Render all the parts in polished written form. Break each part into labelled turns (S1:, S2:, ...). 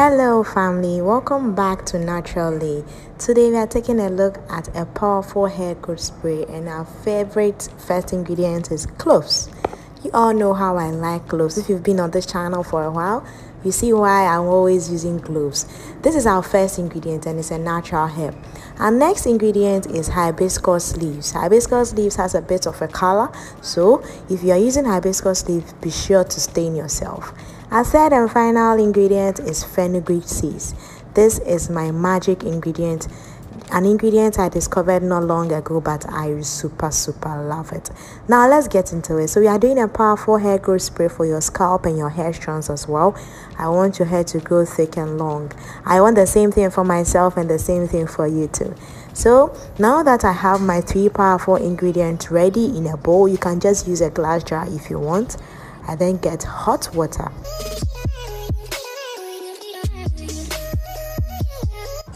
S1: Hello family, welcome back to NaturalLee. Today we are taking a look at a powerful hair growth spray, and our favorite first ingredient is cloves. You all know how I like cloves. If you've been on this channel for a while, you see why I'm always using cloves. This is our first ingredient and it's a natural herb. Our next ingredient is hibiscus leaves. Hibiscus leaves has a bit of a color, so if you are using hibiscus leaves, be sure to stain yourself. Our third and final ingredient is fenugreek seeds. This is my magic ingredient, an ingredient I discovered not long ago, but I super love it. Now let's get into it. So we are doing a powerful hair growth spray for your scalp and your hair strands as well. I want your hair to grow thick and long. I want the same thing for myself and the same thing for you too. So now that I have my three powerful ingredients ready in a bowl, you can just use a glass jar if you want. I then get hot water.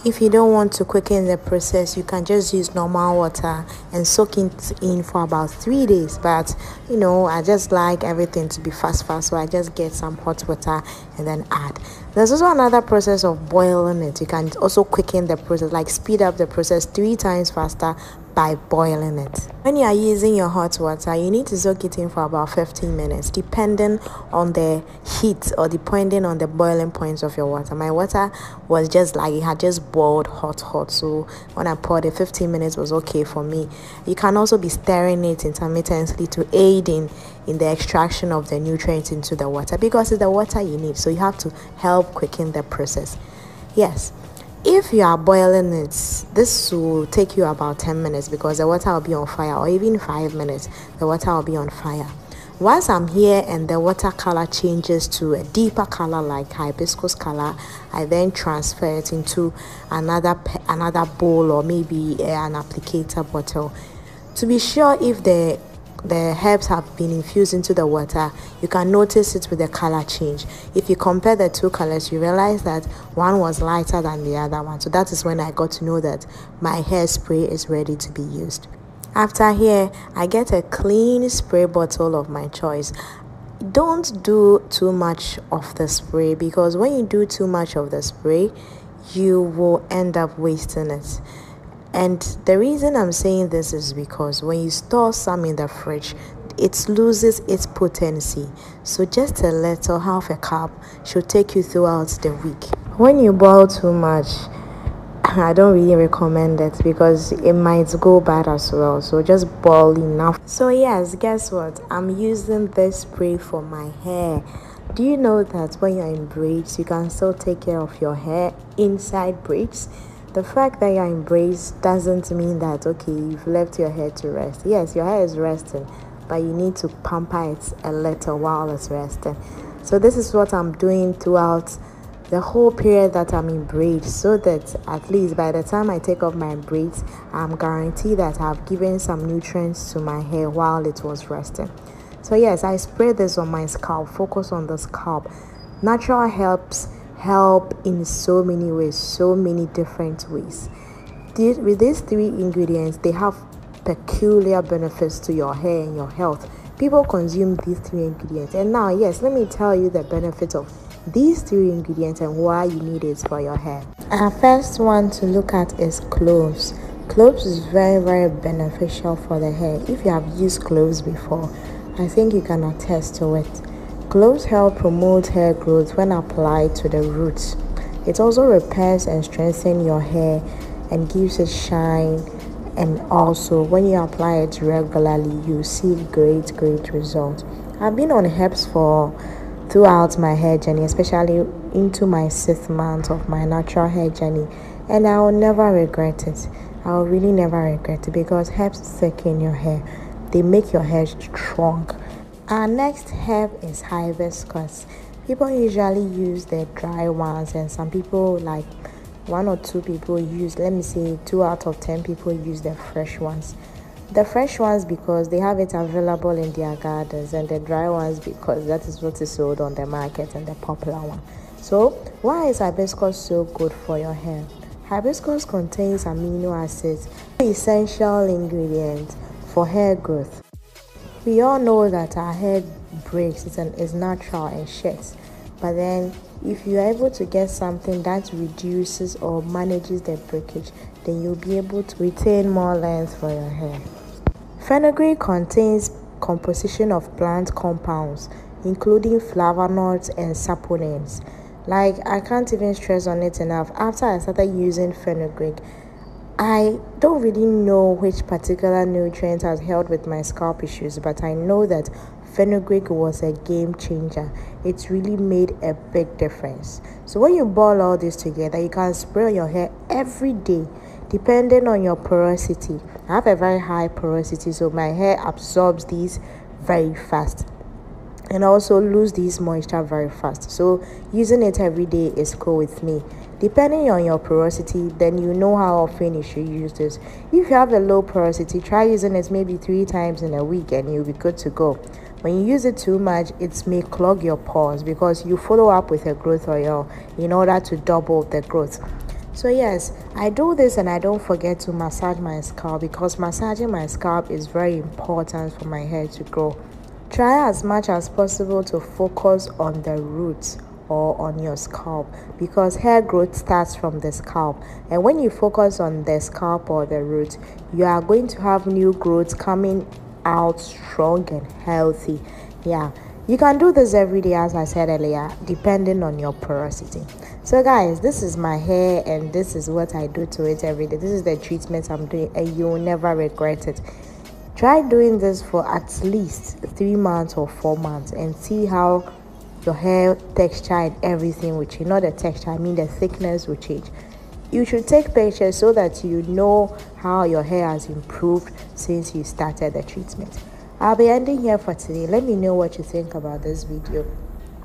S1: If you don't want to quicken the process, you can just use normal water and soak it in for about 3 days. But you know, I just like everything to be fast, so I just get some hot water and then add. There's also another process of boiling it. You can also quicken the process, like speed up the process 3 times faster by boiling it. When you are using your hot water, you need to soak it in for about 15 minutes, depending on the heat or depending on the boiling points of your water. My water was just like it had just boiled hot, so when I poured it, 15 minutes was okay for me. You can also be stirring it intermittently to aid in the extraction of the nutrients into the water, because it's the water you need, so you have to help quicken the process. Yes, if you are boiling it, this will take you about 10 minutes because the water will be on fire, or even 5 minutes, the water will be on fire. Once I'm here and the water color changes to a deeper color like hibiscus color, I then transfer it into another bowl or maybe an applicator bottle. To be sure if the herbs have been infused into the water, you can notice it with the color change. If you compare the two colors, you realize that one was lighter than the other one. So that is when I got to know that my hairspray is ready to be used. After here, I get a clean spray bottle of my choice. Don't do too much of the spray, because when you do too much of the spray, you will end up wasting it. And the reason I'm saying this is because when you store some in the fridge, it loses its potency. So just a little, half a cup, should take you throughout the week. When you boil too much, I don't really recommend it because it might go bad as well. So just boil enough. So yes, guess what? I'm using this spray for my hair. Do you know that when you're in braids, you can still take care of your hair inside braids? The fact that you're in braids doesn't mean that, okay, you've left your hair to rest. Yes, your hair is resting, but you need to pamper it a little while it's resting. So this is what I'm doing throughout the whole period that I'm in braids, so that at least by the time I take off my braids, I'm guaranteed that I've given some nutrients to my hair while it was resting. So yes, I spray this on my scalp, focus on the scalp. Natural herbs help in so many ways, so many different ways. With these 3 ingredients, they have peculiar benefits to your hair and your health. People consume these 3 ingredients, and now yes, let me tell you the benefits of these 3 ingredients and why you need it for your hair. Our first one to look at is cloves. Cloves is very beneficial for the hair. If you have used cloves before, I think you can attest to it. Cloves help promote hair growth when applied to the roots. It also repairs and strengthens your hair and gives it shine. And also, when you apply it regularly, you see great results. I've been on herbs throughout my hair journey, especially into my 6th month of my natural hair journey, and I will never regret it. I will really never regret it, because herbs thicken your hair. They make your hair strong. Our next herb is hibiscus. People usually use the dry ones, and some people, like 1 or 2 people, use, let me say 2 out of 10 people use the fresh ones. The fresh ones because they have it available in their gardens, and the dry ones because that is what is sold on the market and the popular one. So why is hibiscus so good for your hair? Hibiscus contains amino acids, essential ingredient for hair growth. We all know that our hair breaks, is natural and sheds, but then if you are able to get something that reduces or manages the breakage, then you'll be able to retain more length for your hair. Fenugreek contains composition of plant compounds, including flavonoids and saponins. Like, I can't even stress on it enough. After I started using fenugreek, I don't really know which particular nutrient has helped with my scalp issues, but I know that fenugreek was a game changer. It really made a big difference. So when you boil all this together, you can spray on your hair every day, depending on your porosity. I have a very high porosity, so my hair absorbs these very fast and also lose this moisture very fast. So using it every day is cool with me. Depending on your porosity, then you know how often you should use this. If you have a low porosity, try using it maybe 3 times in a week and you'll be good to go. When you use it too much, it may clog your pores because you follow up with a growth oil in order to double the growth. So yes, I do this and I don't forget to massage my scalp, because massaging my scalp is very important for my hair to grow. Try as much as possible to focus on the roots or on your scalp, because hair growth starts from the scalp, and when you focus on the scalp or the roots, you are going to have new growth coming out strong and healthy. Yeah, you can do this every day, as I said earlier, depending on your porosity. So guys, this is my hair and this is what I do to it every day. This is the treatment I'm doing and you'll never regret it. Try doing this for at least 3 months or 4 months and see how your hair texture and everything will change. Not the texture, I mean the thickness will change. You should take pictures so that you know how your hair has improved since you started the treatment. I'll be ending here for today. Let me know what you think about this video.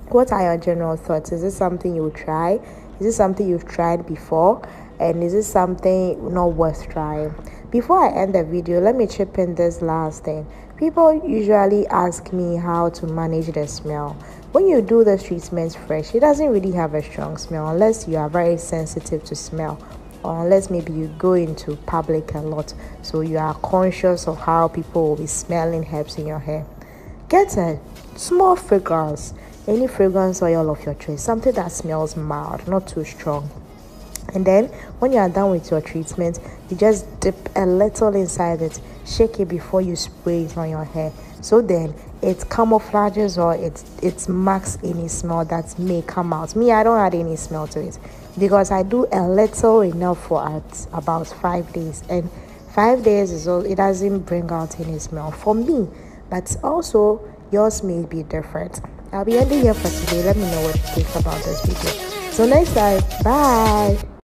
S1: What are your general thoughts? Is this something you will try? Is this something you've tried before? And is this something not worth trying? Before I end the video, let me chip in this last thing. People usually ask me how to manage the smell. When you do the treatment fresh, it doesn't really have a strong smell unless you are very sensitive to smell, or unless maybe you go into public a lot, so you are conscious of how people will be smelling herbs in your hair. Get a small fragrance, any fragrance oil of your choice, something that smells mild, not too strong. And then when you are done with your treatment, you just dip a little inside it, shake it before you spray it on your hair, so then it camouflages or it marks any smell that may come out. Me, I don't add any smell to it because I do a little enough for about 5 days, and 5 days is all. It doesn't bring out any smell for me, but also yours may be different. I'll be ending here for today. Let me know what you think about this video. So next time, bye.